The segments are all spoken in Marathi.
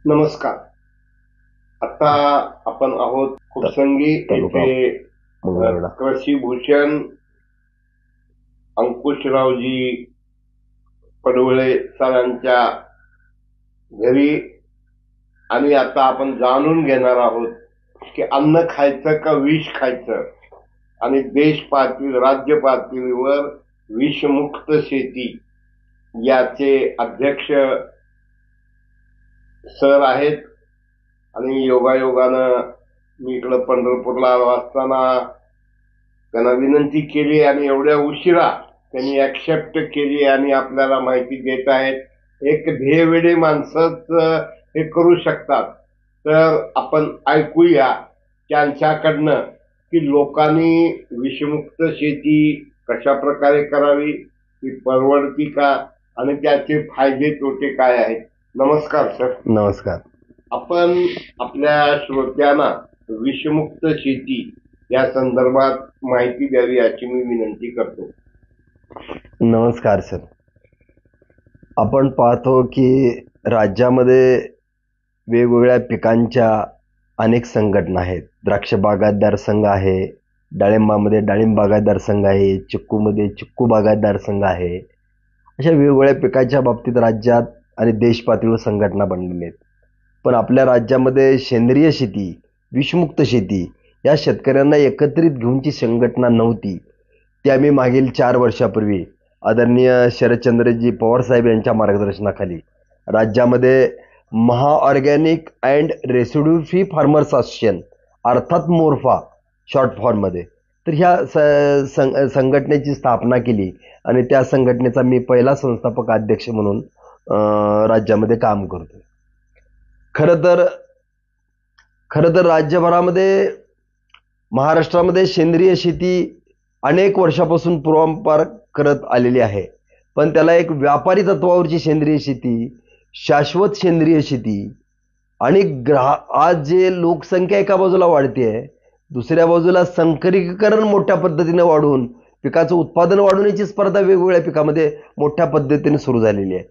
नमस्कार. आता आपण आहोत खुपसंगी येथे कृषी भूषण अंकुशरावजी पडवळे सरांच्या घरी, आणि आता आपण जाणून घेणार आहोत की अन्न खायचं का विष खायचं, आणि देश पातळी राज्य पातळीवर विषमुक्त शेती याचे अध्यक्ष सर आहेत. आणि योगायोगानं मी इकडं पंढरपूरला असताना त्यांना विनंती केली आणि एवढ्या उशिरा त्यांनी ऍक्सेप्ट केली आणि आपल्याला माहिती देत आहेत. एक ध्येयवेडे माणसंच हे करू शकतात. तर आपण ऐकूया त्यांच्याकडनं की लोकांनी विषमुक्त शेती कशा प्रकारे करावी, ती परवडती का, आणि त्याचे फायदे तोटे काय आहेत. नमस्कार सर. नमस्कार. आपण आपल्या श्रोत्यांना विषमुक्त शेती या संदर्भात माहिती द्यावी अशी मी विनंती करतो. नमस्कार सर. आपण पाहतो की राज्यामध्ये वेगवेगळ्या पिकांच्या अनेक संघटना आहेत. द्राक्ष बागायतदार संघ आहे, डाळिंबामध्ये डाळिंब बागायतदार संघ आहे, चिक्कूमध्ये चिक्कू बागायतदार संघ आहे. अशा वेगवेगळ्या पिकाच्या बाबतीत राज्यात आणि देश पातळीवर संघटना बनलेल्या आहेत. पण आपल्या राज्यामध्ये सेंद्रिय शेती, विषमुक्त शेती या शेतकऱ्यांना एकत्रित घेऊनची संघटना नव्हती. ती आम्ही मागील 4 वर्षापूर्वी आदरणीय शरदचंद्रजी पवार साहेब यांच्या मार्गदर्शनाखाली राज्यामध्ये Maha organic and residue free farmers association अर्थात मोर्फा शॉर्ट फॉर्ममध्ये, तर ह्या संघटनेची स्थापना केली आणि त्या संघटनेचा मी पहिला संस्थापक अध्यक्ष म्हणून राज्यामध्ये काम करतो. खरं तर राज्यभरामध्ये महाराष्ट्रामध्ये सेंद्रिय शेती अनेक वर्षापासून पूर्वापार करत आलेली आहे. पण त्याला एक व्यापारी तत्वावरची सेंद्रिय शेती, शाश्वत सेंद्रिय शेती आणि आज जे लोकसंख्या एका बाजूला वाढते, दुसऱ्या बाजूला संकरीकरण मोठ्या पद्धतीने वाढून पिकाचं उत्पादन वाढवण्याची स्पर्धा वेगवेगळ्या पिकामध्ये मोठ्या पद्धतीने सुरू झालेली आहे.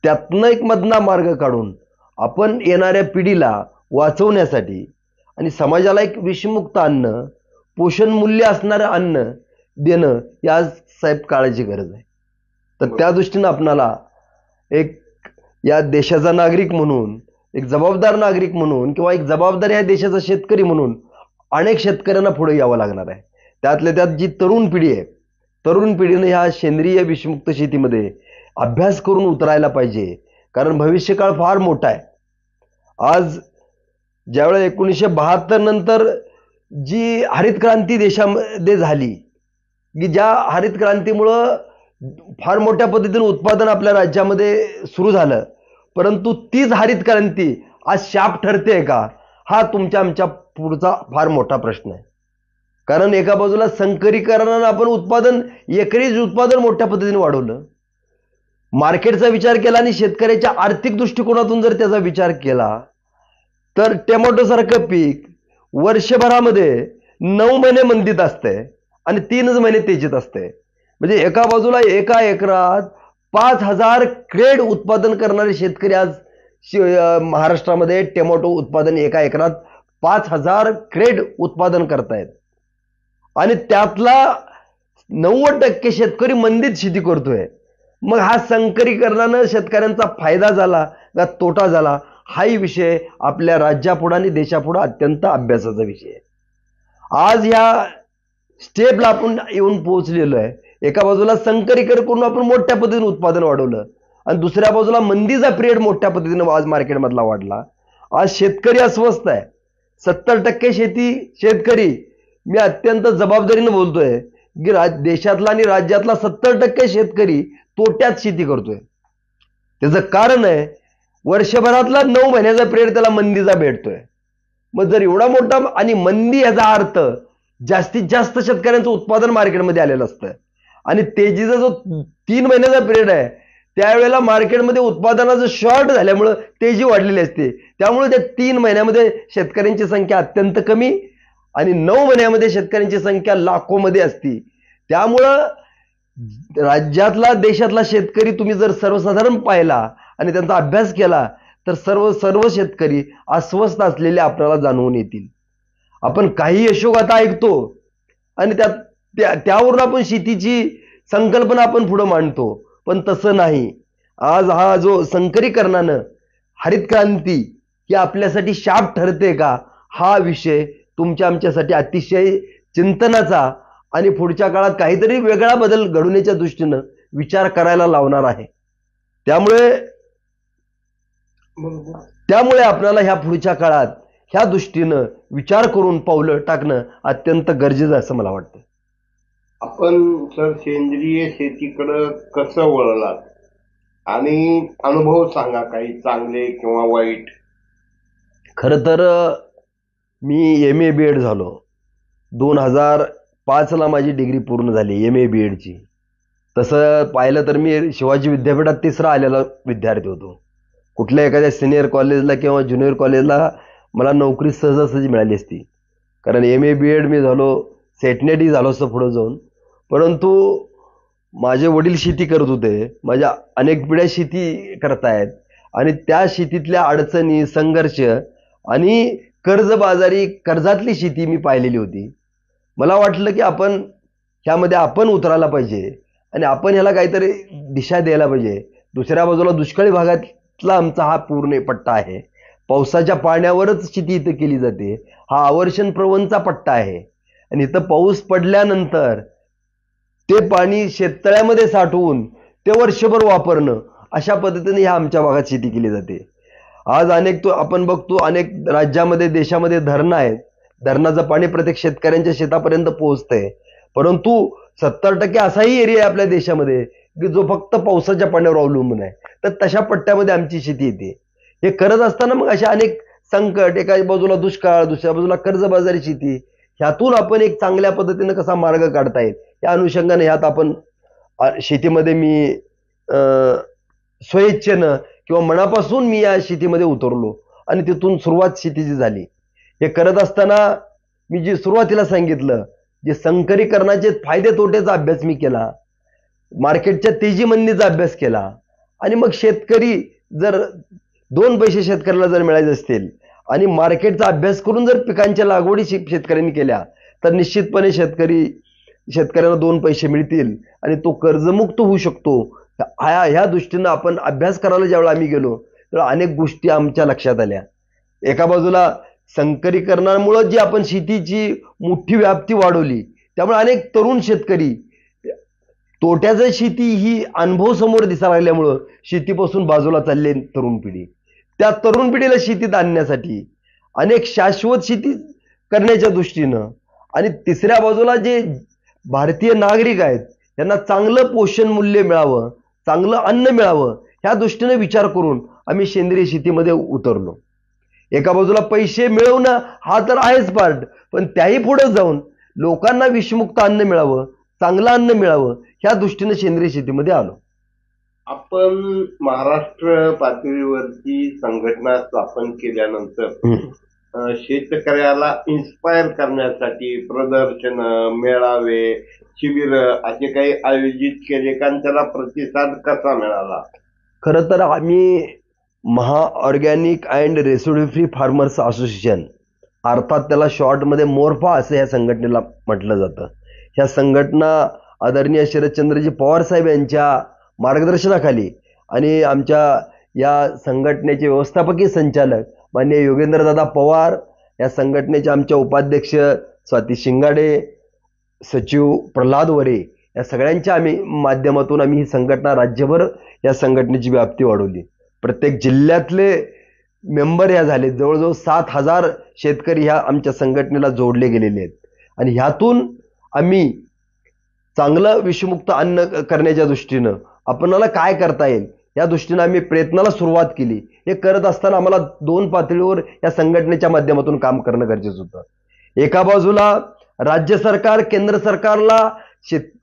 त्यातनं एक मधला मार्ग काढून आपण येणाऱ्या पिढीला वाचवण्यासाठी आणि समाजाला एक विषमुक्त अन्न, पोषण मूल्य असणारं अन्न देणं या साहेब काळाची गरज आहे. तर त्या दृष्टीनं आपणाला एक या देशाचा नागरिक म्हणून, एक जबाबदार नागरिक म्हणून किंवा एक जबाबदार या देशाचा शेतकरी म्हणून अनेक शेतकऱ्यांना पुढे यावं लागणार आहे. त्यातल्या त्यात जी तरुण पिढी आहे, तरुण पिढीने ह्या सेंद्रिय विषमुक्त शेतीमध्ये अभ्यास करून उतरायला पाहिजे. कारण भविष्यकाळ फार मोठा आहे. आज ज्यावेळेला 1972 नंतर जी हरित क्रांती देशामध्ये झाली, की ज्या हरित क्रांतीमुळं फार मोठ्या पद्धतीने उत्पादन आपल्या राज्यामध्ये सुरू झालं, परंतु तीच हरित क्रांती आज शाप ठरते का, हा तुमच्या आमच्या पुढचा फार मोठा प्रश्न आहे. कारण एका बाजूला संकरीकरणानं आपण एकरी उत्पादन मोठ्या पद्धतीने वाढवलं, मार्केटचा विचार केला आणि शेतकऱ्याच्या आर्थिक दृष्टिकोनातून जर त्याचा विचार केला तर टोमॅटो सारखं पीक वर्षभरामध्ये 9 महिने मंदीत असते आणि 3च महिने तेजीत असते. म्हणजे एका बाजूला एका एकरात 5000 क्रेड उत्पादन करणारे शेतकरी आज महाराष्ट्रामध्ये टोमॅटो उत्पादन एका एकरात 5000 क्रेड उत्पादन करतायत आणि त्यातला 90% शेतकरी मंदीत शेती करतोय. मग हा संकरीकरणानं शेतकऱ्यांचा फायदा झाला का तोटा झाला, हाही विषय आपल्या राज्यापुढे आणि देशापुढे अत्यंत अभ्यासाचा विषय आहे. आज ह्या स्टेपला आपण येऊन पोहोचलेलो आहे. एका बाजूला संकरीकरण करून आपण मोठ्या पद्धतीने उत्पादन वाढवलं आणि दुसऱ्या बाजूला मंदीचा पिरियड मोठ्या पद्धतीने आज मार्केटमधला वाढला. आज शेतकरी अस्वस्थ आहे. 70% शेतकरी, मी अत्यंत जबाबदारीने बोलतोय की देशातला आणि राज्यातला 70% शेतकरी तोट्यात शेती करतोय. त्याचं कारण आहे वर्षभरातला 9 महिन्याचा पिरियड त्याला मंदीचा भेटतोय. मग जर एवढा मोठा आणि मंदी याचा अर्थ जास्तीत जास्त शेतकऱ्यांचं उत्पादन मार्केटमध्ये आलेलं असतं आणि तेजीचा जो 3 महिन्याचा पिरियड आहे त्यावेळेला मार्केटमध्ये उत्पादनाचं शॉर्ट झाल्यामुळं तेजी वाढलेली असते. त्यामुळे त्या 3 महिन्यामध्ये शेतकऱ्यांची संख्या अत्यंत कमी आणि 9 महिन्यामध्ये शेतकऱ्यांची संख्या लाखोमध्ये असती. त्यामुळं राज्यातला देशातला शेतकरी तुम्ही जर सर्वसाधारण पाहिला आणि त्यांचा अभ्यास केला तर सर्व सर्व शेतकरी अस्वस्थ असलेले आपल्याला जाणवून येतील. आपण काही यशोगाथा ऐकतो आणि त्यावरून आपण शेतीची संकल्पना आपण पुढे मांडतो, पण तसं नाही. आज हा जो संकरीकरणानं हरित क्रांती ही आपल्यासाठी शाप ठरते का, हा विषय तुमच्या आमच्यासाठी अतिशय चिंतनाचा आणि पुढच्या काळात काहीतरी वेगळा बदल घडवण्याच्या दृष्टीनं विचार करायला लावणार आहे. त्यामुळे आपल्याला ह्या पुढच्या काळात ह्या दृष्टीनं विचार करून पावलं टाकणं अत्यंत गरजेचं असं मला वाटतं. आपण सर सेंद्रिय शेतीकडं कसं वळलात आणि अनुभव सांगा, काही चांगले किंवा वाईट. खरं तर मी MA BEd झालो. 2005ला माझी डिग्री पूर्ण झाली MA BEdची. तसं पाहिलं तर मी शिवाजी विद्यापीठात तिसरा आलेला विद्यार्थी होतो. कुठल्या एखाद्या सिनियर कॉलेजला किंवा ज्युनियर कॉलेजला मला नोकरी सहजासहजी मिळाली असती, कारण MA BEd मी झालो, सेटनेटही झालो असतं पुढं जाऊन. परंतु माझे वडील शेती करत होते, माझ्या अनेक पिढ्या शेती करतायत आणि त्या शेतीतल्या अडचणी, संघर्ष आणि कर्जबाजारी, कर्जातली शेती मी पाहिलेली होती. मला वाटलं की ह्यामध्ये आपण उतरायला पाहिजे आणि आपण ह्याला काहीतरी दिशा द्यायला पाहिजे. दुसऱ्या बाजूला दुष्काळी भागातला आमचा हा पूर्ण पट्टा आहे. पावसाच्या पाण्यावरच शेती इथं केली जाते. हा आवर्षण प्रवणचा पट्टा आहे आणि इथं पाऊस पडल्यानंतर ते पाणी शेततळ्यामध्ये साठवून ते वर्षभर वापरणं, अशा पद्धतीने ह्या आमच्या भागात शेती केली जाते. आज आपण बघतो अनेक राज्यामध्ये, देशामध्ये धरणं आहेत. धरणाचं पाणी प्रत्येक शेतकऱ्यांच्या शेतापर्यंत पोहोचतंय. परंतु 70% असाही एरिया आहे आपल्या देशामध्ये की जो फक्त पावसाच्या पाण्यावर अवलंबून आहे. तर तशा पट्ट्यामध्ये आमची शेती येते. हे करत असताना मग अशा अनेक संकट, एका बाजूला दुष्काळ, दुसऱ्या बाजूला कर्जबाजारी शेती, ह्यातून आपण एक चांगल्या पद्धतीनं कसा मार्ग काढता येईल या अनुषंगाने ह्यात आपण शेतीमध्ये मी स्वेच्छेनं किंवा मनापासून मी या शेतीमध्ये उतरलो आणि तिथून सुरुवात शेतीची झाली. हे करत असताना मी जे सुरुवातीला सांगितलं, जे संकरीकरणाचे फायदे तोट्याचा अभ्यास मी केला, मार्केटच्या तेजी मंदीचा अभ्यास केला आणि मग शेतकरी जर 2 पैसे शेतकऱ्याला जर मिळायचे असतील आणि मार्केटचा अभ्यास करून जर पिकांच्या लागवडी शेतकऱ्यांनी केल्या तर निश्चितपणे शेतकऱ्याला 2 पैसे मिळतील आणि तो कर्जमुक्त होऊ शकतो. ह्या दृष्टीनं आपण अभ्यास करायला ज्यावेळेला आम्ही गेलो तेव्हा अनेक गोष्टी आमच्या लक्षात आल्या. एका बाजूला संकरीकरणामुळं जी आपण शेतीची मोठी व्याप्ती वाढवली, त्यामुळे अनेक तरुण शेतकरी तोट्याचं शेती ही अनुभव समोर दिसायला लागल्यामुळं शेतीपासून बाजूला चालले तरुण पिढी. त्या तरुण पिढीला शेतीत आणण्यासाठी अनेक शाश्वत शेती करण्याच्या दृष्टीनं आणि तिसऱ्या बाजूला जे भारतीय नागरिक आहेत त्यांना चांगलं पोषण मूल्य मिळावं, चांगलं अन्न मिळावं, ह्या दृष्टीने विचार करून आम्ही सेंद्रिय शेतीमध्ये उतरलो. एका बाजूला पैसे मिळवणं हा तर आहेच पार्ट, पण त्याही पुढे जाऊन लोकांना विषमुक्त अन्न मिळावं, चांगलं अन्न मिळावं, ह्या दृष्टीने सेंद्रिय शेतीमध्ये आलो. आपण महाराष्ट्र पातळीवरची संघटना स्थापन केल्यानंतर शेतकऱ्याला इन्स्पायर करण्यासाठी प्रदर्शन, मेळावे, शिबिर असे काही आयोजित केले का, त्याला प्रतिसाद कसा मिळाला? खरं तर आम्ही Maha organic and residue free farmers association, अर्थात त्याला शॉर्टमध्ये मोरफा असं या संघटनेला म्हटलं जातं. ह्या संघटना आदरणीय शरदचंद्रजी पवार साहेब यांच्या मार्गदर्शनाखाली आणि आमच्या या संघटनेचे व्यवस्थापकीय संचालक माननीय योगेंद्रदादा पवार, या संघटनेचे आमच्या उपाध्यक्ष स्वाती शिंगाडे, सचिव प्रल्हाद वरे, या सगळ्यांच्या माध्यमातून आम्ही ही संघटना राज्यभर या संघटनेची व्याप्ती वाढवली. प्रत्येक जिल्ह्यातले मेंबर ह्या झाले. जवळजवळ 7,000 शेतकरी ह्या आमच्या संघटनेला जोडले गेलेले आहेत आणि ह्यातून आम्ही चांगलं विषमुक्त अन्न करण्याच्या दृष्टीनं आपणाला काय करता येईल या दृष्टीनं आम्ही प्रयत्नाला सुरुवात केली. हे करत असताना आम्हाला 2 पातळीवर या संघटनेच्या माध्यमातून काम करणं गरजेचं होतं. एका बाजूला राज्य सरकार, केंद्र सरकारला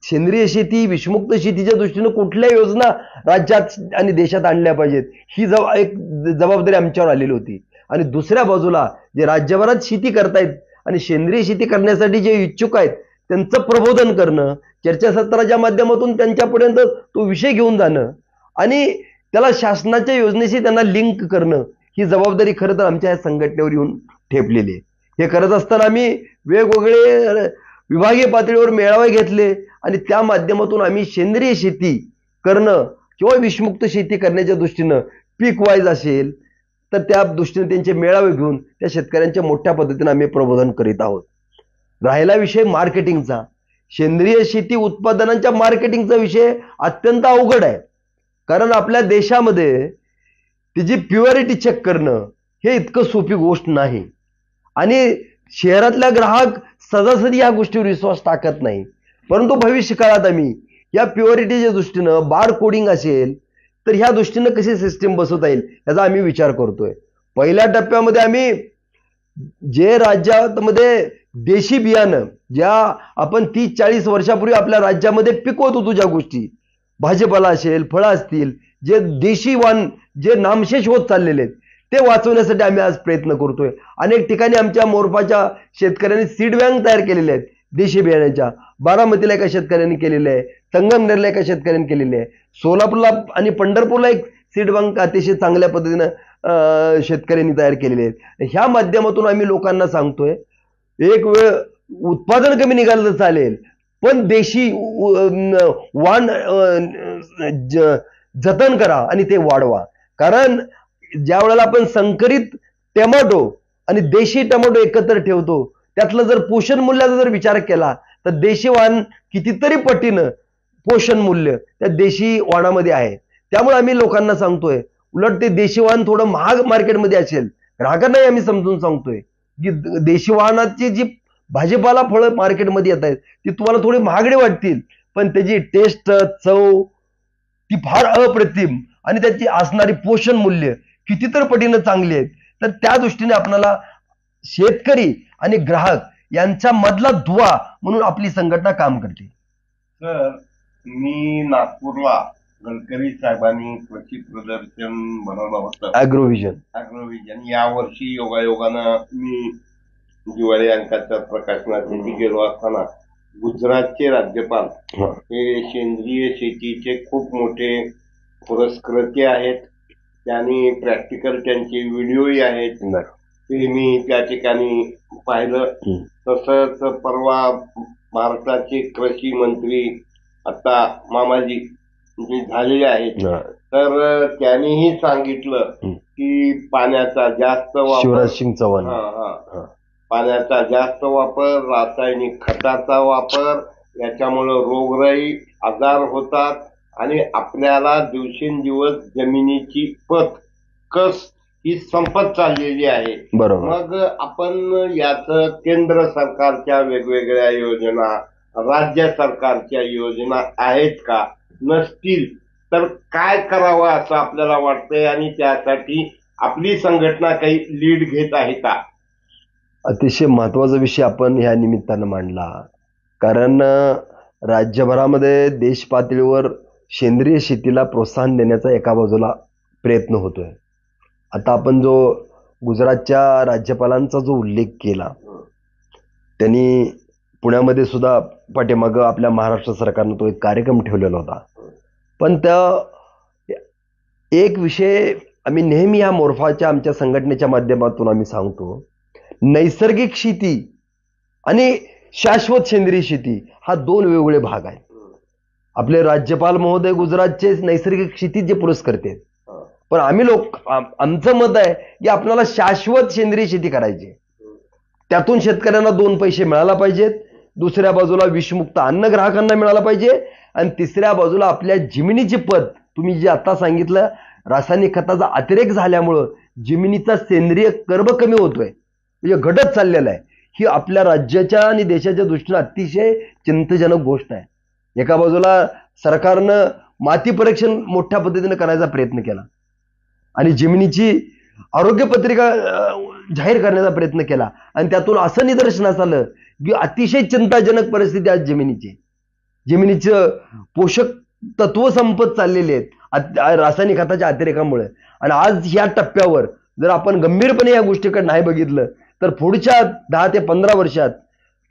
सेंद्रिय शेती, विषमुक्त शेतीच्या दृष्टीनं कुठल्या योजना राज्यात आणि देशात आणल्या पाहिजेत ही एक जबाबदारी आमच्यावर आलेली होती. आणि दुसऱ्या बाजूला जे राज्यभरात शेती करतायत आणि सेंद्रिय शेती करण्यासाठी जे इच्छुक आहेत त्यांचं प्रबोधन करणं, चर्चासत्राच्या माध्यमातून त्यांच्यापर्यंत तो विषय घेऊन जाणं आणि त्याला शासनाच्या योजनेशी त्यांना लिंक करणं ही जबाबदारी खरं तर आमच्या या संघटनेवर येऊन ठेपलेली आहे. हे करत असताना आम्ही वेगवेगळे विभागीय पातळीवर मेळावे घेतले आणि त्या माध्यमातून आम्ही सेंद्रिय शेती करणं किंवा विषमुक्त शेती करण्याच्या दृष्टीनं पीक वाईज असेल तर त्या दृष्टीने त्यांचे मेळावे घेऊन त्या शेतकऱ्यांच्या मोठ्या पद्धतीने आम्ही प्रबोधन करीत आहोत. राहिला विषय मार्केटिंगचा, सेंद्रिय शेती उत्पादनांच्या मार्केटिंगचा विषय अत्यंत अवघड आहे. कारण आपल्या देशामध्ये तिची प्युअरिटी चेक करणं हे इतकं सोपी गोष्ट नाही आणि शहरातला ग्राहक सहजासहजी या गोष्टीवर विश्वास टाकत नाही. परंतु भविष्य काळात आम्ही या प्युअरिटीच्या दृष्टीनं बार कोडिंग असेल तर ह्या दृष्टीनं कशी सिस्टीम बसवता येईल याचा आम्ही विचार करतोय. पहिल्या टप्प्यामध्ये आम्ही जे राज्यामध्ये देशी बियाणं ज्या आपण 30-40 वर्षापूर्वी आपल्या राज्यामध्ये पिकवत होतो, ज्या गोष्टी भाजीपाला असेल, फळं असतील, जे देशी वाण जे नामशेष होत चाललेले आहेत ते वाचवण्यासाठी आम्ही आज प्रयत्न करतोय. अनेक ठिकाणी आमच्या मोरपाच्या शेतकऱ्यांनी सीड बँक तयार केलेल्या आहेत देशी बियाण्याच्या. बारामतीला एका शेतकऱ्यांनी केलेलं आहे, संगमनेरला एका शेतकऱ्यांनी केलेले आहे, सोलापूरला आणि पंढरपूरला एक सीड बँक अतिशय चांगल्या पद्धतीनं शेतकऱ्यांनी तयार केलेले आहेत. ह्या माध्यमातून आम्ही लोकांना सांगतोय एक वेळ उत्पादन कमी निघालं तर चालेल पण देशी वाण जतन करा आणि ते वाढवा. कारण ज्या वेळेला आपण संकरित टोमॅटो आणि देशी टोमॅटो एकत्र ठेवतो त्यातलं जर पोषण मूल्याचा जर विचार केला तर देशी वाण कितीतरी पटीनं पोषण मूल्य त्या देशी वाणामध्ये आहे. त्यामुळे आम्ही लोकांना सांगतोय उलट ते देशी वाण थोडं महाग मार्केटमध्ये असेल, ग्राहकांनाही आम्ही समजून सांगतोय की देशी वाहनाची जी भाजीपाला फळं मार्केटमध्ये येत आहेत ती तुम्हाला थोडी महागडी वाटतील पण त्याची टेस्ट, चव ती फार अप्रतिम आणि त्याची असणारी पोषण मूल्य कितीतर पटीनं चांगली आहेत. तर त्या दृष्टीने आपल्याला शेतकरी आणि ग्राहक यांच्या मधला दुवा म्हणून आपली संघटना काम करते. सर, मी नागपूरला गडकरी साहेबांनी कृषी प्रदर्शन बनवलं होतं, अॅग्रोव्हिजन. यावर्षी योगायोगानं मी दिवाळी अंकाच्या प्रकाशनासाठी गेलो असताना गुजरातचे राज्यपाल हे सेंद्रिय शेतीचे खूप मोठे पुरस्कर्ते आहेत. त्यांनी प्रॅक्टिकल त्यांचे व्हिडिओही आहेत ते मी त्या ठिकाणी पाहिलं. तसंच परवा भारताचे कृषी मंत्री आता मामाजी जे झालेले आहेत तर त्यांनीही सांगितलं की पाण्याचा जास्त वापर, पाण्याचा जास्त वापर, रासायनिक खताचा वापर याच्यामुळं रोगराई, आजार होतात आणि आपल्याला दिवसेंदिवस जमिनीची कस ही संपत चाललेली आहे. मग आपण याचं केंद्र सरकारच्या वेगवेगळ्या योजना, राज्य सरकारच्या योजना आहेत का? नसतील तर काय करावं असं आपल्याला वाटतंय आणि त्यासाठी आपली संघटना काही लीड घेत आहे का? अतिशय महत्वाचा विषय आपण ह्या निमित्तानं मांडला. कारण राज्यभरामध्ये देश पातळीवर सेंद्रिय शेतीला प्रोत्साहन देण्याचा एका बाजूला प्रयत्न होतोय. आता आपण जो गुजरातच्या राज्यपालांचा जो उल्लेख केला त्यांनी पुण्यामध्ये सुद्धा पाठीमागं आपल्या महाराष्ट्र सरकारनं तो एक कार्यक्रम ठेवलेला होता. पण त्या एक विषय आम्ही नेहमी या मोरफाच्या आमच्या संघटनेच्या माध्यमातून आम्ही सांगतो, नैसर्गिक शेती आणि शाश्वत सेंद्रिय शेती हा दोन वेगवेगळे भाग आहेत. आपले राज्यपाल महोदय गुजरातचे नैसर्गिक शेतीचे पुरस्कर्ते आहेत, पण आम्ही आमचं मत आहे की आपल्याला शाश्वत सेंद्रिय शेती करायची. त्यातून शेतकऱ्यांना 2 पैसे मिळाला पाहिजेत, दुसऱ्या बाजूला विषमुक्त अन्न ग्राहकांना मिळालं पाहिजे आणि तिसऱ्या बाजूला आपल्या जमिनीची पत, तुम्ही जे आता सांगितलं रासायनिक खताचा अतिरेक झाल्यामुळं जमिनीचा सेंद्रिय कर्ब कमी होतोय, म्हणजे घटत चाललेला आहे. ही आपल्या राज्याच्या आणि देशाच्या दृष्टीने अतिशय चिंताजनक गोष्ट आहे. एका बाजूला सरकारनं माती परीक्षण मोठ्या पद्धतीने करायचा प्रयत्न केला आणि जमिनीची आरोग्य पत्रिका जाहीर करण्याचा प्रयत्न केला आणि त्यातून असं निदर्शनास आलं की अतिशय चिंताजनक परिस्थिती आज जमिनीचं पोषक तत्व संपत चाललेली आहेत रासायनिक खताच्या अतिरेकामुळे. आणि आज ह्या टप्प्यावर जर आपण गंभीरपणे या गोष्टीकडे नाही बघितलं तर पुढच्या 10 ते 15 वर्षात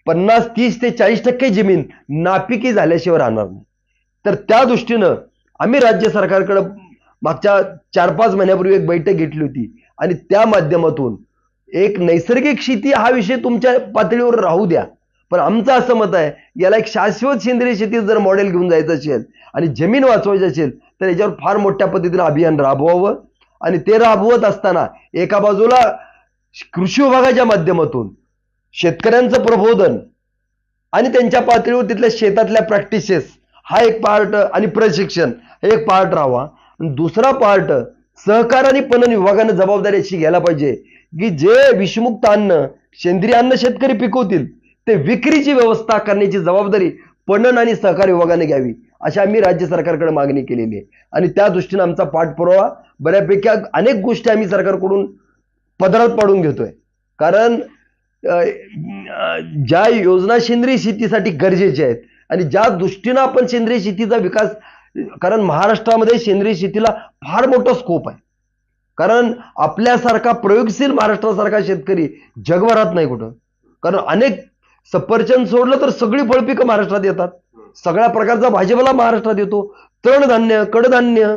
50, 30 ते 40% जमीन नापिकी झाल्याशिवाय राहणार नाही. तर त्या दृष्टीनं आम्ही राज्य सरकारकडे मागच्या 4-5 महिन्यापूर्वी एक बैठक घेतली होती आणि त्या माध्यमातून एक नैसर्गिक शेती हा विषय तुमच्या पातळीवर राहू द्या, पण आमचं असं मत आहे याला एक शाश्वत सेंद्रिय शेती जर मॉडेल घेऊन जायचं असेल आणि जमीन वाचवायची असेल तर याच्यावर फार मोठ्या पद्धतीने अभियान राबवावं. आणि ते राबवत असताना एका बाजूला कृषी विभागाच्या माध्यमातून शेतकऱ्यांचं प्रबोधन आणि त्यांच्या पातळीवर तिथल्या शेतातल्या प्रॅक्टिसेस हा एक पार्ट आणि प्रशिक्षण हे एक पार्ट राहावा. दुसरा पार्ट सहकार आणि पणन विभागाने जबाबदारी अशी घ्यायला पाहिजे की जे विषमुक्त अन्न सेंद्रिय अन्न शेतकरी पिकवतील ते विक्रीची व्यवस्था करण्याची जबाबदारी पणन आणि सहकार विभागाने घ्यावी अशी आम्ही राज्य सरकारकडे मागणी केलेली आहे. आणि त्या दृष्टीने आमचा पाठपुरावा बऱ्यापैकी अनेक गोष्टी आम्ही सरकारकडून पदरात पाडून घेतोय. कारण ज्या योजना सेंद्रिय शेतीसाठी गरजेच्या आहेत आणि ज्या दृष्टीनं आपण सेंद्रिय शेतीचा विकास, कारण महाराष्ट्रामध्ये सेंद्रिय शेतीला फार मोठा स्कोप आहे. कारण आपल्यासारखा प्रयोगशील महाराष्ट्रासारखा शेतकरी जगभरात नाही कुठं. कारण अनेक सफरचंद सोडलं तर सगळी फळपिकं महाराष्ट्रात येतात, सगळ्या प्रकारचा भाजीपाला महाराष्ट्रात येतो, तृणधान्य कडधान्य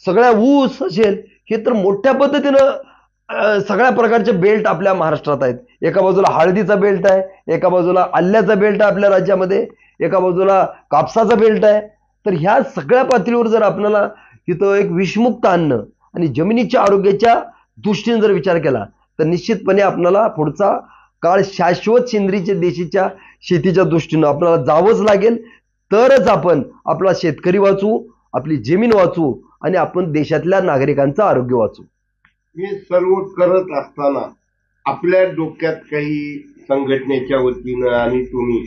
सगळ्या ऊस असेल हे तर मोठ्या पद्धतीनं सगळ्या प्रकारचे बेल्ट आपल्या महाराष्ट्रात आहेत. एका बाजूला हळदीचा बेल्ट आहे, एका बाजूला आल्याचा बेल्ट आहे आपल्या राज्यामध्ये, एका बाजूला कापसाचा बेल्ट आहे. तर ह्या सगळ्या पातळीवर जर आपल्याला तिथं एक विषमुक्त अन्न आणि जमिनीच्या आरोग्याच्या दृष्टीने जर विचार केला तर निश्चितपणे आपल्याला पुढचा काळ शाश्वत सेंद्रिय देशीच्या शेतीच्या दृष्टीनं आपल्याला जावंच लागेल. तरच आपण आपला शेतकरी वाचवू, आपली जमीन वाचवू आणि आपण देशातल्या नागरिकांचं आरोग्य वाचवू. हे सर्व करत असताना आपल्या डोक्यात काही संघटनेच्या वतीनं आणि तुम्ही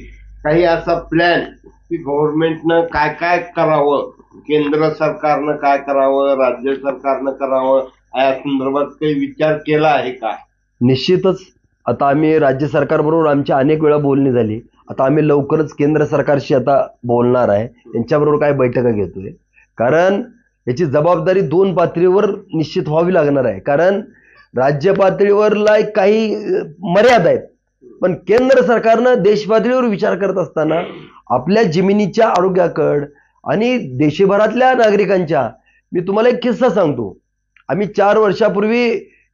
काही असा प्लॅन की गव्हर्नमेंटनं काय काय करावं, केंद्र सरकारनं काय करावं, राज्य सरकारनं करावं या संदर्भात काही विचार केला आहे का? निश्चितच आता आम्ही राज्य सरकारबरोबर आमची अनेक वेळा बोलणी झाली. आता आम्ही लवकरच केंद्र सरकारशी आता बोलणार आहे, त्यांच्याबरोबर काय बैठका घेतोय. कारण याची जबाबदारी 2 पातळीवर निश्चित व्हावी लागणार आहे. कारण राज्य पातळीवरला काही मर्यादा आहेत, पण केंद्र सरकारनं देश पातळीवर विचार करत असताना आपल्या जमिनीच्या आरोग्याकडं आणि देशभरातल्या नागरिकांच्या, मी तुम्हाला एक किस्सा सांगतो. आम्ही 4 वर्षापूर्वी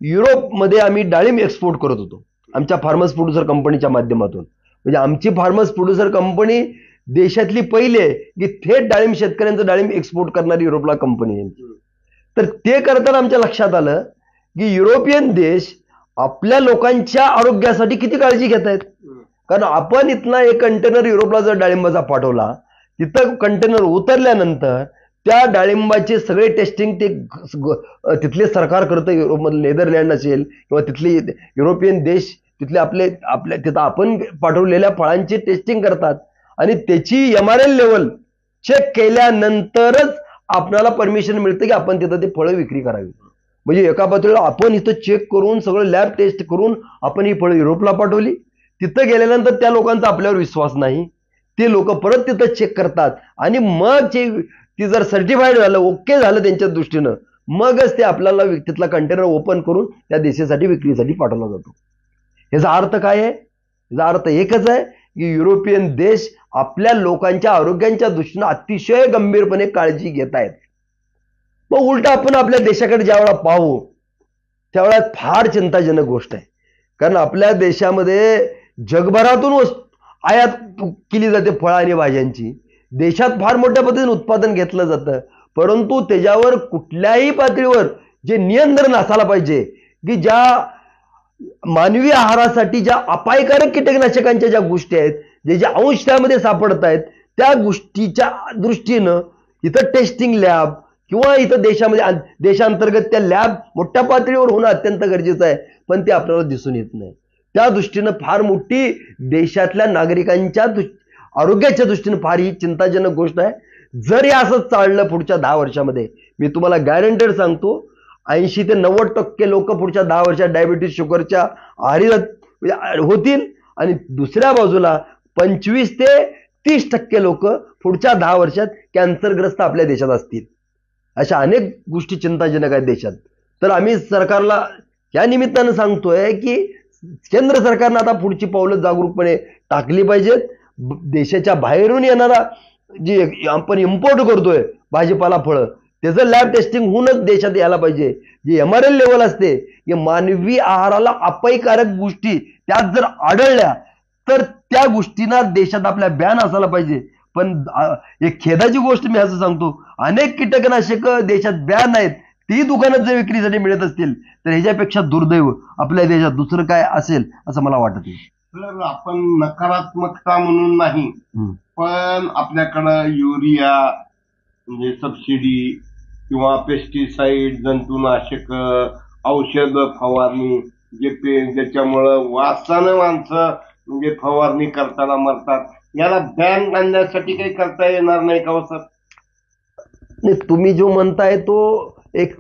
युरोपमध्ये आम्ही डाळिंब एक्सपोर्ट करत होतो आमच्या फार्मर्स प्रोड्युसर कंपनीच्या माध्यमातून. म्हणजे आमची फार्मर्स प्रोड्युसर कंपनी देशातली पहिली आहे की थेट डाळिंब शेतकऱ्यांचं डाळिंब एक्सपोर्ट करणारी युरोपला कंपनी आहे. तर ते करताना आमच्या लक्षात आलं की युरोपियन देश आपल्या लोकांच्या आरोग्यासाठी किती काळजी घेत आहेत. कारण आपण इथला एक कंटेनर युरोपला जर डाळिंबाचा पाठवला, तिथं कंटेनर उतरल्यानंतर त्या डाळिंबाचे सगळे टेस्टिंग ते तिथले सरकार करतं. युरोपमधलं नेदरलँड असेल किंवा तिथले युरोपियन देश तिथले आपल्या तिथं आपण पाठवलेल्या फळांची टेस्टिंग करतात आणि त्याची MRL लेवल चेक केल्यानंतरच आपल्याला परमिशन मिळतं की आपण तिथं ते फळं विक्री करावी. म्हणजे एका पातळीला आपण इथं चेक करून सगळं लॅब टेस्ट करून आपण ही फळं युरोपला पाठवली. तिथं गेल्यानंतर त्या लोकांचा आपल्यावर विश्वास नाही, ते लोक परत तिथं चेक करतात आणि मग ती जर सर्टिफाईड झालं, ओके झालं त्यांच्या दृष्टीनं, मगच ते आपल्याला तिथला कंटेनर ओपन करून त्या देशासाठी विक्रीसाठी पाठवला जातो. याचा अर्थ काय आहे? याचा अर्थ एकच आहे की युरोपियन देश आपल्या लोकांच्या आरोग्यांच्या दृष्टीनं अतिशय गंभीरपणे काळजी घेत आहेत. मग उलट आपण आपल्या देशाकडे ज्यावेळेला पाहू त्यावेळेला फार चिंताजनक गोष्ट आहे. कारण आपल्या देशामध्ये जगभरातून आयात केली जाते फळं आणि भाज्यांची. देशात फार मोठ्या पद्धतीने उत्पादन घेतलं जातं, परंतु त्याच्यावर कुठल्याही पातळीवर जे नियंत्रण असायला पाहिजे की ज्या मानवी आहारासाठी ज्या अपायकारक कीटकनाशकांच्या ज्या गोष्टी आहेत, जे अंश त्यामध्ये सापडत आहेत, त्या गोष्टीच्या दृष्टीनं इथं टेस्टिंग लॅब किंवा इथं देशांतर्गत त्या लॅब मोठ्या पातळीवर होणं अत्यंत गरजेचं आहे, पण ते आपल्याला दिसून येत नाही. त्या दृष्टीनं फार मोठी देशातल्या नागरिकांच्या आरोग्याच्या दृष्टीनं फार ही चिंताजनक गोष्ट आहे. जर हे असंच चाललं पुढच्या 10 वर्षामध्ये, मी तुम्हाला गॅरंटेड सांगतो 80 ते 90% लोक पुढच्या 10 वर्षात डायबिटीस शुगरच्या आहारी होतील आणि दुसऱ्या बाजूला 25 ते 30% लोक पुढच्या 10 वर्षात कॅन्सरग्रस्त आपल्या देशात असतील. अशा अनेक गोष्टी चिंताजनक आहेत देशात. तर आम्ही सरकारला या निमित्तानं सांगतोय की केंद्र सरकारनं आता पुढची पावलं जागरूकपणे टाकली पाहिजेत. देशाच्या बाहेरून येणारा जे आपण इम्पोर्ट करतोय भाजीपाला फळं त्याचं लॅब टेस्टिंग होऊनच देशात यायला पाहिजे. जे MRL लेवल असते, हे मानवी आहाराला अपायकारक गोष्टी त्यात जर आढळल्या तर त्या गोष्टींना देशात आपल्या बॅन असायला पाहिजे. पण एक खेदाची गोष्ट मी असं सांगतो, अनेक कीटकनाशक देशात बॅन आहेत, ती दुकानात जर विक्रीसाठी मिळत असतील तर ह्याच्यापेक्षा दुर्दैव आपल्या देशात दुसरं काय असेल असं मला वाटत नाही. तर आपण नकारात्मकता म्हणून नाही, पण आपल्याकडं युरिया म्हणजे सबसिडी किंवा पेस्टिसाइड, जंतुनाशक, औषध फवारणी ज्याच्यामुळं वासानं माणसं म्हणजे फवारणी करताना मरतात, याला बॅन आणण्यासाठी काही करता येणार नाही का हो सर? नाही, तुम्ही जो म्हणताय तो एक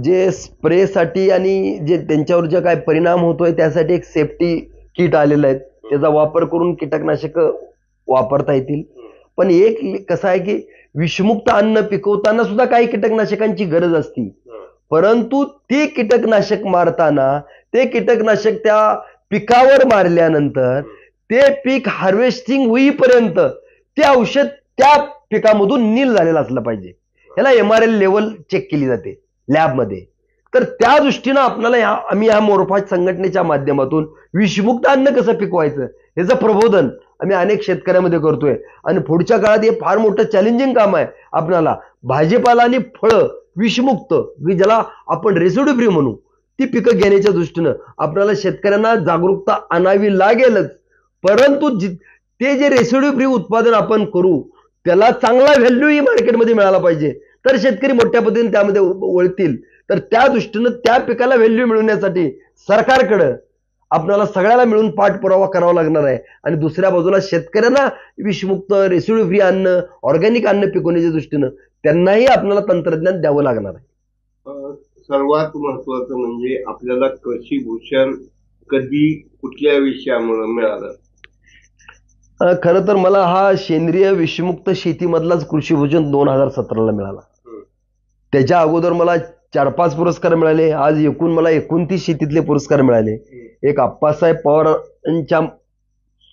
जे स्प्रेसाठी आणि जे त्यांच्यावर जे काय परिणाम होतोय त्यासाठी एक सेफ्टी किट आलेलं आहे, त्याचा वापर करून कीटकनाशक वापरता येतील. पण एक कसं आहे की विषमुक्त अन्न पिकवताना सुद्धा काही कीटकनाशकांची गरज असते, परंतु ते कीटकनाशक मारताना ते कीटकनाशक त्या पिकावर मारल्यानंतर ते पीक हार्वेस्टिंग होईपर्यंत ते औषध त्या पिकामधून नील झालेलं असलं पाहिजे. याला MRL लेवल चेक केली जाते लॅबमध्ये. तर त्या दृष्टीनं आपल्याला आम्ही या मोरफाज संघटनेच्या माध्यमातून विषमुक्त अन्न कसं पिकवायचं याचं प्रबोधन आम्ही अनेक शेतकऱ्यामध्ये करतोय. आणि पुढच्या काळात हे फार मोठं चॅलेंजिंग काम आहे. आपल्याला भाजीपाला आणि फळं विषमुक्त, ज्याला आपण रेसिड्यू फ्री म्हणू, ती पिकं घेण्याच्या दृष्टीनं आपल्याला शेतकऱ्यांना जागरूकता आणावी लागेलच. परंतु ते जे रेसिड्यू फ्री उत्पादन आपण करू त्याला चांगला व्हॅल्यूही मार्केटमध्ये मिळाला पाहिजे, तर शेतकरी मोठ्या पद्धतीने त्यामध्ये वळतील. तर त्या दृष्टीनं त्या पिकाला व्हॅल्यू मिळवण्यासाठी सरकारकडं आपल्याला सगळ्याला मिळून पाठपुरावा करावा लागणार आहे. आणि दुसऱ्या बाजूला शेतकऱ्यांना विषमुक्त रेसिड्यू फ्री अन्न, ऑर्गॅनिक अन्न पिकवण्याच्या दृष्टीनं त्यांनाही आपल्याला तंत्रज्ञान द्यावं लागणार आहे. सर्वात महत्वाचं म्हणजे आपल्याला कृषी भूषण कधी कुठल्या विषयामुळे मिळालं? खरं तर मला हा सेंद्रिय विषमुक्त शेतीमधलाच कृषी भूषण 2017ला मिळाला. त्याच्या अगोदर मला 4-5 पुरस्कार मिळाले. आज एकूण मला 29 शेतीतले पुरस्कार मिळाले. एक आप्पासाहेब पवारांच्या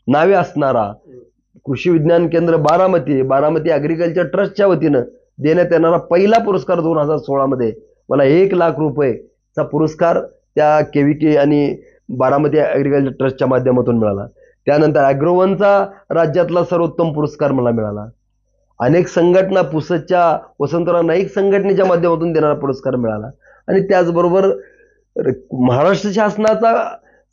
नावे असणारा कृषी विज्ञान केंद्र बारामती ॲग्रिकल्चर ट्रस्टच्या वतीनं देण्यात येणारा पहिला पुरस्कार 2016 मध्ये मला 1 लाख रुपयेचा पुरस्कार त्या KVK आणि बारामती ॲग्रिकल्चर ट्रस्टच्या माध्यमातून मिळाला. त्यानंतर ॲग्रोवनचा राज्यातला सर्वोत्तम पुरस्कार मला मिळाला. अनेक संघटना, पुसदच्या वसंतराव नाईक संघटनेच्या माध्यमातून देणारा पुरस्कार मिळाला. आणि त्याचबरोबर महाराष्ट्र शासनाचा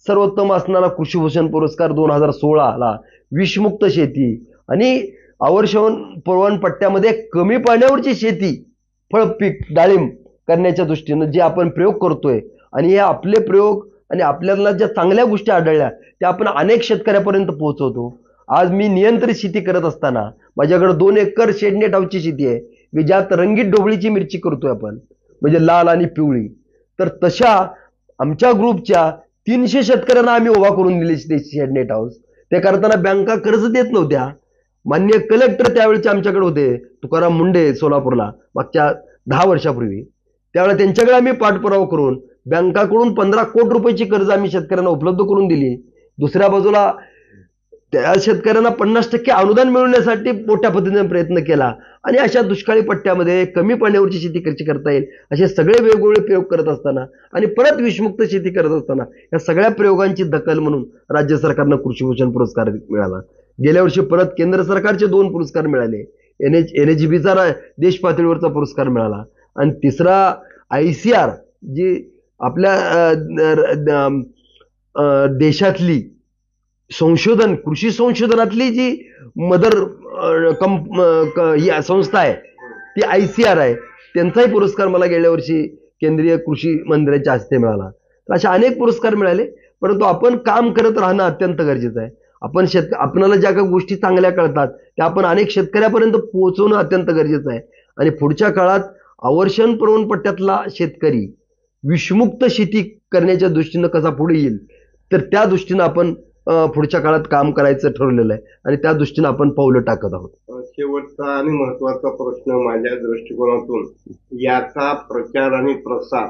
सर्वोत्तम असणारा कृषीभूषण पुरस्कार 2016ला विषमुक्त शेती आणि आवर्षण पुरवण पट्ट्यामध्ये कमी पाण्यावरची शेती, फळ पीक, डाळिंब करण्याच्या दृष्टीनं जे आपण प्रयोग करतोय आणि हे आपले प्रयोग आणि आपल्याला ज्या चांगल्या गोष्टी आढळल्या त्या आपण अनेक शेतकऱ्यापर्यंत पोहोचवतो. आज मी नियंत्रित शेती करत असताना माझ्याकडे 2 एकर शेडनेट हाऊसची शेती आहे की ज्यात रंगीत ढोबळीची मिरची करतोय आपण, म्हणजे लाल आणि पिवळी. तर तशा आमच्या ग्रुपच्या 300 शेतकऱ्यांना आम्ही उभा करून दिले शेडनेट हाऊस. ते करताना बँका कर्ज देत नव्हत्या. माननीय कलेक्टर त्यावेळेचे आमच्याकडे होते, तुकाराम मुंडे, सोलापूरला, मागच्या 10 वर्षापूर्वी. त्यावेळेला त्यांच्याकडे आम्ही पाठपुरावा करून बँकाकडून 15 कोटी रुपयाची कर्ज आम्ही शेतकऱ्यांना उपलब्ध करून दिली. दुसऱ्या बाजूला त्या शेतकऱ्यांना 50% अनुदान मिळवण्यासाठी मोठ्या पद्धतीने प्रयत्न केला. आणि अशा दुष्काळी पट्ट्यामध्ये कमी पाण्यावरची शेती कशी करता येईल असे सगळे वेगवेगळे प्रयोग करत असताना आणि परत विषमुक्त शेती करत असताना या सगळ्या प्रयोगांची दखल म्हणून राज्य सरकारनं कृषीभूषण पुरस्कार मिळाला. गेल्या वर्षी परत केंद्र सरकारचे 2 पुरस्कार मिळाले. NHBचा देश पातळीवरचा पुरस्कार मिळाला. आणि तिसरा ICR जी आपल्या देशातली संशोधन, कृषी संशोधनातली जी मदर संस्था आहे ती ICR आहे. त्यांचाही पुरस्कार मला गेल्या वर्षी केंद्रीय कृषी मंत्र्यांच्या हस्ते मिळाला. अशा अनेक पुरस्कार मिळाले. परंतु आपण काम करत राहणं अत्यंत गरजेचं आहे. आपल्याला ज्या काही गोष्टी चांगल्या कळतात त्या आपण अनेक शेतकऱ्यापर्यंत पोहोचवणं अत्यंत गरजेचं आहे. आणि पुढच्या काळात आवर्षण पुरवण पट्ट्यातला शेतकरी विषमुक्त शेती करण्याच्या दृष्टीनं कसा पुढे येईल तर त्या दृष्टीनं आपण पुढच्या काळात काम करायचं ठरवलेलं आहे आणि त्या दृष्टीनं आपण पावलं टाकत आहोत. शेवटचा आणि महत्वाचा प्रश्न माझ्या दृष्टिकोनातून, याचा प्रचार आणि प्रसार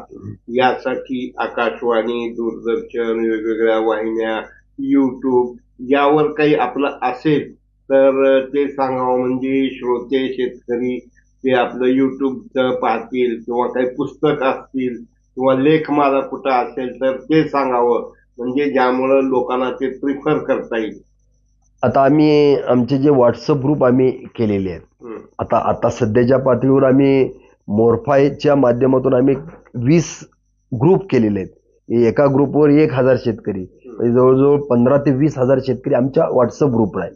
यासाठी आकाशवाणी, दूरदर्शन, वेगवेगळ्या वाहिन्या, YouTube यावर काही आपलं असेल तर ते सांगावं, म्हणजे श्रोते शेतकरी ते आपलं युट्यूबचं पाहतील किंवा काही पुस्तक असतील किंवा लेख माझा कुठं असेल तर ते सांगावं, म्हणजे ज्यामुळं लोकांना ते प्रिफर करता येईल. आता आम्ही आमचे जे व्हॉट्सअप ग्रुप आम्ही केलेले आहेत, आता आता सध्याच्या पातळीवर आम्ही मोरफायच्या माध्यमातून आम्ही 20 ग्रुप केलेले आहेत. एका ग्रुपवर 1,000 शेतकरी, म्हणजे जवळजवळ 15 ते 20,000 शेतकरी आमच्या व्हॉट्सअप ग्रुपला आहेत.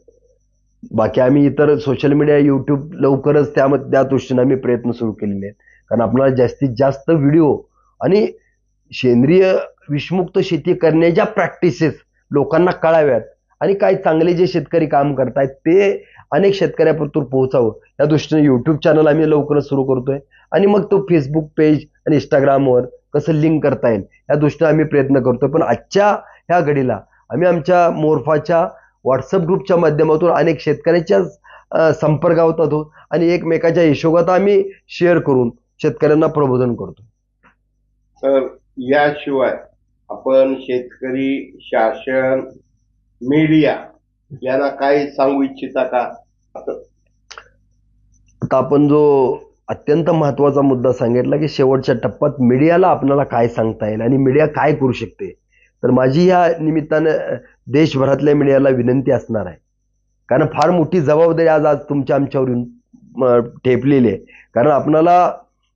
बाकी आम्ही इतर सोशल मीडिया, युट्यूब लवकरच त्या दृष्टीने आम्ही प्रयत्न सुरू केलेले आहेत. कारण आपल्याला जास्तीत जास्त व्हिडिओ आणि सेंद्रिय विषमुक्त शेती करण्याच्या प्रॅक्टिसेस लोकांना कळाव्यात आणि काय चांगले जे शेतकरी काम करतायत ते अनेक शेतकऱ्यापर्यंत पोहोचावं या दृष्टीने युट्यूब चॅनल आम्ही लवकरच सुरू करतोय. आणि मग तो फेसबुक पेज आणि इंस्टाग्रामवर कसं लिंक करता येईल या दृष्टीने आम्ही प्रयत्न करतोय. पण आजच्या ह्या घडीला आम्ही आमच्या मोरफाच्या व्हॉट्सअप ग्रुपच्या माध्यमातून अनेक शेतकऱ्यांच्या संपर्कात आहोत आणि एकमेकाच्या हिशोबात आम्ही शेअर करून शेतकऱ्यांना प्रबोधन करतो. तर याशिवाय आपण शेतकरी, शासन, मीडिया यांना काय सांगू इच्छिता का? आता आपण जो अत्यंत महत्वाचा मुद्दा सांगितला की शेवटच्या टप्प्यात मीडियाला आपल्याला काय सांगता येईल आणि मीडिया काय करू शकते, तर माझी या निमित्तानं देशभरातल्या मीडियाला विनंती असणार आहे. कारण फार मोठी जबाबदारी आज आमच्यावरून ठेपलेली आहे. कारण आपल्याला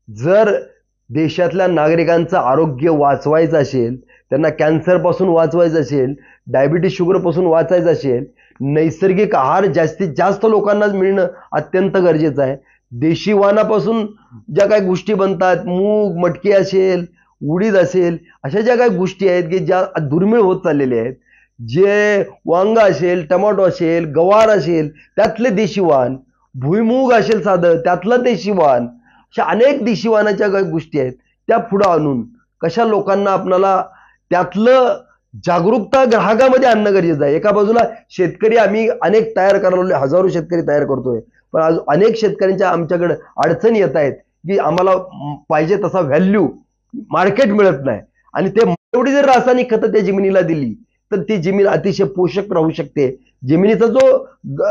जर देशातल्या नागरिकांचं आरोग्य वाचवायचं असेल, त्यांना कॅन्सरपासून वाचवायचं असेल, डायबिटीस शुगरपासून वाचायचं असेल, नैसर्गिक आहार जास्तीत जास्त लोकांना मिळणं अत्यंत गरजेचं आहे. देशी वाणापासून ज्या काही गोष्टी बनतात, मूग, मटकी असेल, उडीद असेल, अशा ज्या काही गोष्टी आहेत की ज्या दुर्मिळ होत चाललेल्या आहेत, जे वांग असेल, टमाटो असेल, गवार असेल त्यातले देशी वाण, भुईमूग असेल साधं त्यातलं देशी वाण, अशा अनेक देशी वाणाच्या काही गोष्टी आहेत त्या पुढं आणून कशा लोकांना आपल्याला त्यातलं जागरूकता ग्राहकामध्ये आणणं गरजेचं आहे. एका बाजूला शेतकरी आम्ही अनेक तयार करायला, हजारो शेतकरी तयार करतोय, पण आज अनेक शेतकऱ्यांच्या आमच्याकडे अडचणी येत आहेत की आम्हाला पाहिजे तसा व्हॅल्यू मार्केट मिळत नाही. आणि ते एवढी जर रासायनिक खतं त्या जमिनीला दिली तर ती जमीन अतिशय पोषक राहू शकते. जमिनीचा जो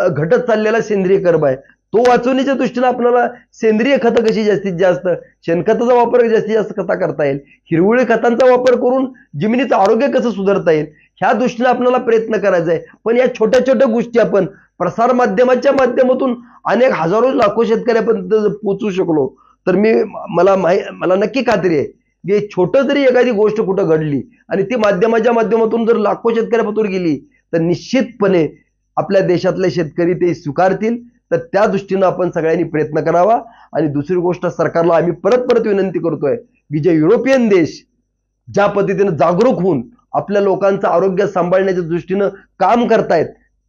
घटत चाललेला सेंद्रिय कर्ब आहे तो वाचवण्याच्या दृष्टीने आपल्याला सेंद्रिय खतं कशी जास्तीत जास्त, शेणखताचा वापर जास्तीत जास्त कसा करता येईल, हिरवळी खतांचा वापर करून जमिनीचं आरोग्य कसं सुधारता येईल, ह्या दृष्टीने आपल्याला प्रयत्न करायचा आहे. पण या छोट्या छोट्या गोष्टी आपण प्रसार माध्यमाच्या माध्यमातून अनेक हजारो लाखो शेतकऱ्यापर्यंत पोहोचू शकलो तर मला नक्की खात्री आहे की छोटं जरी एखादी गोष्ट कुठं घडली आणि ती माध्यमाच्या माध्यमातून जर लाखो शेतकऱ्यापर्यंत गेली तर निश्चितपणे आपल्या देशातले शेतकरी ते स्वीकारतील. तर त्या दृष्टीनं आपण सगळ्यांनी प्रयत्न करावा. आणि दुसरी गोष्ट, सरकारला आम्ही परत विनंती करतोय की जे युरोपियन देश ज्या पद्धतीने जागरूक होऊन आपल्या लोकांचं आरोग्य सांभाळण्याच्या दृष्टीनं काम करतायत,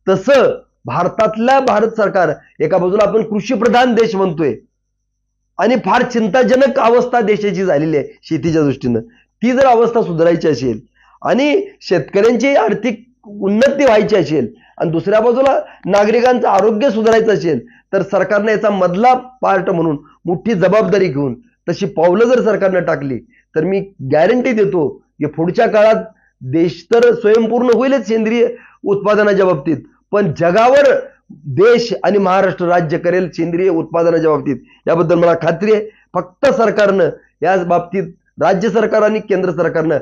तसं भारत सरकार, एका बाजूला आपण कृषी प्रधान देश म्हणतोय आणि फार चिंताजनक अवस्था देशाची झालेली आहे शेतीच्या दृष्टीनं, ती जर अवस्था सुधारायची असेल आणि शेतकऱ्यांची आर्थिक उन्नती व्हायची असेल आणि दुसऱ्या बाजूला नागरिकांचं आरोग्य सुधारायचं असेल तर सरकारने याचा मधला पार्ट म्हणून मोठी जबाबदारी घेऊन तशी पावलं जर सरकारने टाकली तर मी गॅरंटी देतो की पुढच्या काळात देश तर स्वयंपूर्ण होईलच सेंद्रिय उत्पादनाच्या बाबतीत, पण जगावर देश आणि महाराष्ट्र राज्य करेल सेंद्रिय उत्पादनाच्या बाबतीत, याबद्दल मला खात्री आहे. फक्त सरकारनं या बाबतीत, राज्य सरकार आणि केंद्र सरकारनं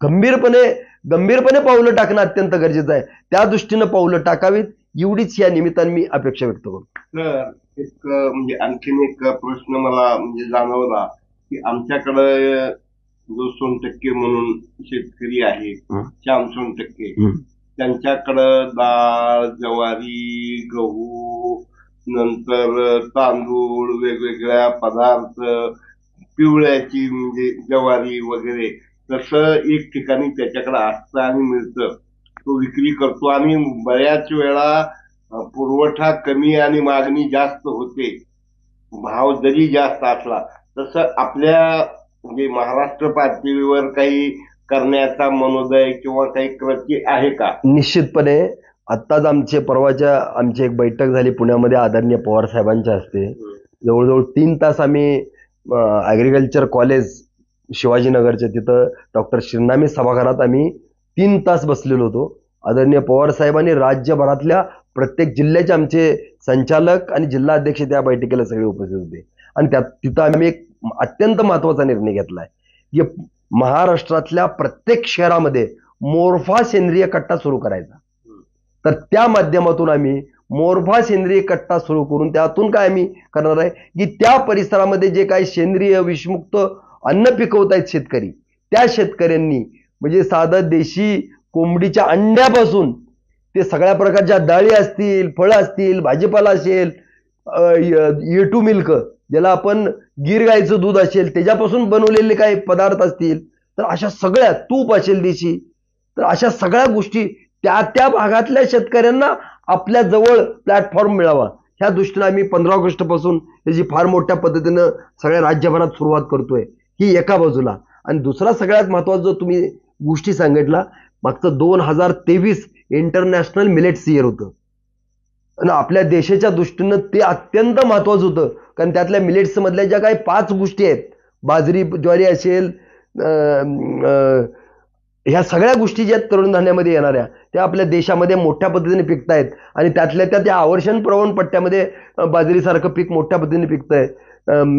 गंभीरपणे पावलं टाकणं अत्यंत गरजेचं आहे. त्या दृष्टीनं पावलं टाकावीत एवढीच या निमित्ताने मी अपेक्षा व्यक्त करतो. तर म्हणजे आणखीन एक प्रश्न मला जाणवला की आमच्याकडे जो सोनटक्के म्हणून शेतकरी आहे, श्याम सोनटक्के, त्यांच्याकडं डाळ, ज्वारी, गहू, नंतर तांदूळ, वेगवेगळ्या पदार्थ, पिवळ्याची ज्वारी वगैरे, तसं एक ठिकाणी त्याच्याकडे असतं आणि मिळतं, तो विक्री करतो. आणि बऱ्याच वेळा पुरवठा कमी आणि मागणी जास्त होते, भाव जरी जास्त असला. तसं आपल्या महाराष्ट्र पातळीवर काही करण्याचा मनोदय किंवा काही कृती आहे का? निश्चितपणे. आत्ताच आमची एक बैठक झाली पुण्यामध्ये आदरणीय पवार साहेबांच्या हस्ते. जवळजवळ 3 तास आम्ही ऍग्रिकल्चर कॉलेज शिवाजीनगरच्या तिथं डॉक्टर शिरनामे सभागृहात आम्ही 3 तास बसलेलो होतो. आदरणीय पवार साहेबांनी राज्यभरातल्या प्रत्येक जिल्ह्याचे आमचे संचालक आणि जिल्हा अध्यक्ष त्या बैठकीला सगळे उपस्थित होते. आणि तिथं आम्ही एक अत्यंत महत्वाचा निर्णय घेतलाय की महाराष्ट्रातल्या प्रत्येक शहरामध्ये मोरफा सेंद्रिय कट्टा सुरू करायचा. तर त्या माध्यमातून आम्ही मोरफा सेंद्रिय कट्टा सुरू करून त्यातून काय आम्ही करणार आहे की त्या परिसरामध्ये जे काही सेंद्रिय विषमुक्त अन्न पिकवत आहेत शेतकरी, त्या शेतकऱ्यांनी म्हणजे साधं देशी कोंबडीच्या अंड्यापासून ते सगळ्या प्रकारच्या डाळी असतील, फळं असतील, भाजीपाला असेल, E2 मिल्क ज्याला आपण गीर गाईचं दूध असेल त्याच्यापासून बनवलेले काही पदार्थ असतील, तर अशा सगळ्या तूप असेल देशी, तर अशा सगळ्या गोष्टी त्या त्या भागातल्या शेतकऱ्यांना आपल्या जवळ प्लॅटफॉर्म मिळावा ह्या दृष्टीने आम्ही 15 ऑगस्ट पासून त्याची फार मोठ्या पद्धतीनं सगळ्या राज्यभरात सुरुवात करतोय. ही एका बाजूला. आणि दुसरा सगळ्यात महत्वाचा जो तुम्ही गोष्टी सांगितला, मागचं 2023 इंटरनॅशनल मिलेट्स इयर होतं आणि आपल्या देशाच्या दृष्टीनं ते अत्यंत महत्वाचं होतं. कारण त्यातल्या मिलेट्स मधल्या ज्या काही 5 गोष्टी आहेत, बाजरी ज्वारी असेल, ह्या सगळ्या गोष्टी ज्या तृणधान्यामध्ये येणाऱ्या त्या आपल्या देशामध्ये मोठ्या पद्धतीने पिकतायत. आणि त्यातल्या त्या आवर्षण प्रवण पट्ट्यामध्ये बाजरीसारखं पीक मोठ्या पद्धतीने पिकतंय.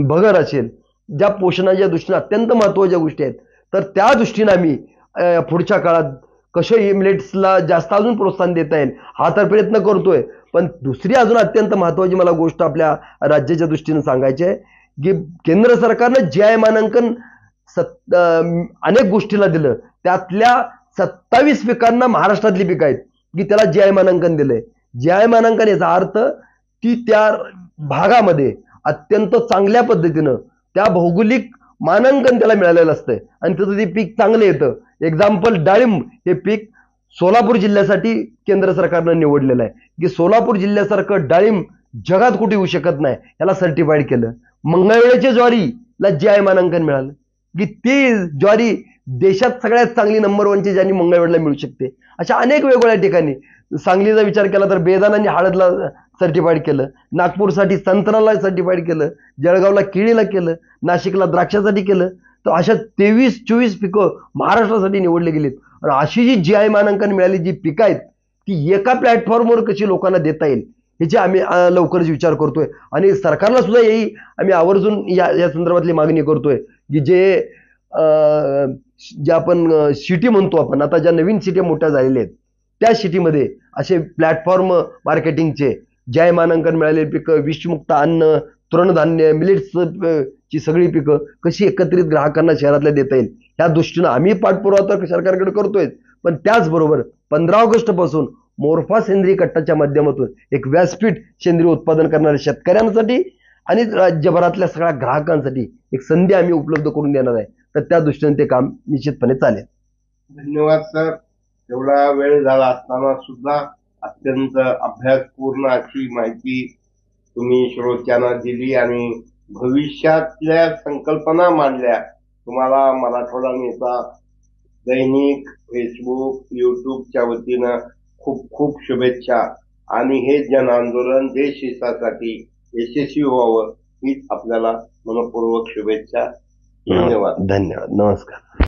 भगर असेल, ज्या पोषणाच्या दृष्टीने अत्यंत महत्वाच्या गोष्टी आहेत. तर त्या दृष्टीने आम्ही पुढच्या काळात कसे मिलेट्सला जास्त अजून प्रोत्साहन देता येईल हा तर प्रयत्न करतोय. पण दुसरी अजून अत्यंत महत्वाची मला गोष्ट आपल्या राज्याच्या दृष्टीने सांगायची आहे की केंद्र सरकारनं GI मानांकन अनेक गोष्टीला दिलं. त्यातल्या 27 पिकांना महाराष्ट्रातली पिकं आहेत की त्याला GI मानांकन दिलंय. GI मानांकन याचा अर्थ की त्या भागामध्ये अत्यंत चांगल्या पद्धतीनं त्या भौगोलिक मानांकन त्याला मिळालेलं असतंय आणि त्याचं ते पीक चांगलं येतं. एक्झाम्पल डाळिंब हे पीक सोलापूर जिल्ह्यासाठी केंद्र सरकारनं निवडलेलं आहे की सोलापूर जिल्ह्यासारखं डाळिंब जगात कुठे येऊ शकत नाही, याला सर्टिफाईड केलं. मंगळवेळेच्या ज्वारीला GI मानांकन मिळालं की ती ज्वारी देशात सगळ्यात चांगली नंबर 1ची ज्यांनी मंगळवेढला मिळू शकते. अशा अनेक वेगवेगळ्या ठिकाणी सांगलीचा विचार केला तर बेदानांनी हळदला सर्टिफाईड केलं, नागपूरसाठी संत्र्याला सर्टिफाईड केलं, जळगावला केळीला केलं, नाशिकला द्राक्षासाठी केलं. तर अशा 23-24 पिकं महाराष्ट्रासाठी निवडले गेलीत. आणि अशी जी GI मानांकन मिळाली जी पिकं आहेत ती एका प्लॅटफॉर्मवर कशी लोकांना देता येईल ह्याची आम्ही लवकरच विचार करतोय. आणि सरकारला सुद्धा यही आम्ही आवर्जून या संदर्भातली मागणी करतोय की जे आपण सिटी म्हणतो, आपण आता ज्या नवीन सिटी मोठ्या झालेल्या आहेत त्या सिटीमध्ये असे प्लॅटफॉर्म मार्केटिंगचे GI मानांकन मिळालेली पिकं, विषमुक्त अन्न, तृणधान्य, मिलेट्स ची सगळी पिकं कशी एकत्रित ग्राहकांना शहरातल्या देता येईल ह्या दृष्टीनं आम्ही पाठपुरावा तर सरकारकडे करतोय. पण त्याचबरोबर 15 ऑगस्ट पासून मोरफा सेंद्रिय कट्टाच्या माध्यमातून एक व्यासपीठ सेंद्रिय उत्पादन करणाऱ्या शेतकऱ्यांसाठी आणि राज्यभरातल्या सगळ्या ग्राहकांसाठी एक संधी आम्ही उपलब्ध करून देणार आहे. तर त्या दृष्टीने ते काम निश्चितपणे चालेल. धन्यवाद सर. एवढा वेळ झाला असताना सुद्धा अत्यंत अभ्यासपूर्ण अशी माहिती तुम्ही श्रोत्यांना दिली आणि भविष्यातल्या संकल्पना मांडल्या. तुम्हाला मराठवाडा नेता दैनिक, फेसबुक, युट्यूबच्या वतीनं खूप खूप शुभेच्छा. आणि हे जन आंदोलन देश हितासाठी यशस्वी व्हावं हीच आपल्याला मनपूर्वक शुभेच्छा. धन्यवाद. नमस्कार.